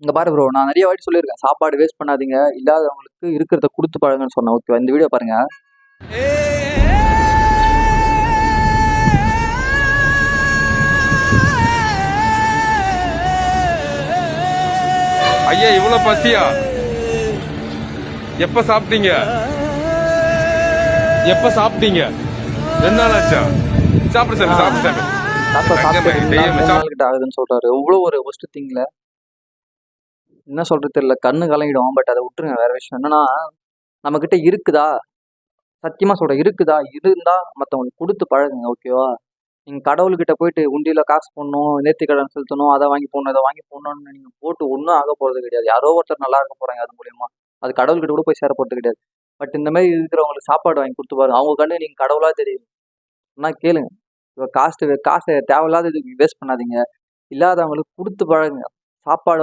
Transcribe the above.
இங்க பாரு ப்ரோ, நான் நிறைய வாட்டி சொல்லியிருக்கேன், சாப்பாடு வேஸ்ட் பண்ணாதீங்க, இல்லாதவங்களுக்கு இருக்கிறத கொடுத்து பழகுங்கன்னு சொன்னேன். ஓகேவா? இந்த வீடியோ பாருங்க. ஐயா இவ்வளவு பசியா? எப்ப சாப்பிட்டீங்க? எப்ப சாப்பிட்டீங்க? 2 நாள் ஆச்சா? சாப்பிடு சாமி, சாப்பிடு சாமி. தாத்தா சாப்பிட்டு 3 நாள் கிட்ட ஆகுதுன்னு சொல்றாரு. எவ்வளவு ஒரு ஒஸ்ட் திங்ல என்ன சொல்றது தெரியல, கண்ணு கலங்கிடும். பட் அதை விட்டுருங்க. வேற விஷயம் என்னன்னா, நம்ம கிட்ட இருக்குதா, சத்தியமா சொல்றேன், இருக்குதா, இருந்தா மத்தவங்களுக்கு கொடுத்து பழகுங்க. ஓகேவா? நீங்க கடவுள்கிட்ட போயிட்டு உண்டியில காசு போடணும், நேர்த்தி கடன் செலுத்தணும், அதை வாங்கி போடணும், இதை வாங்கி போடணும்னு நீங்க போட்டு ஒன்றும் ஆக போறது கிடையாது. யாரோ ஒருத்தர் நல்லா இருக்க போறாங்க அது மூலியமா. அது கடவுள்கிட்ட கூட போய் சேர போறது கிடையாது. பட் இந்த மாதிரி இருக்கிறவங்களுக்கு சாப்பாடு வாங்கி கொடுத்து பாருங்க. அவங்க கண்ணு நீங்க கடவுளா தெரியும். ஆனா கேளுங்க, காசை தேவையில்லாத இதுக்கு வேஸ்ட் பண்ணாதீங்க. இல்லாதவங்களுக்கு கொடுத்து பழகுங்க. சாப்பாடு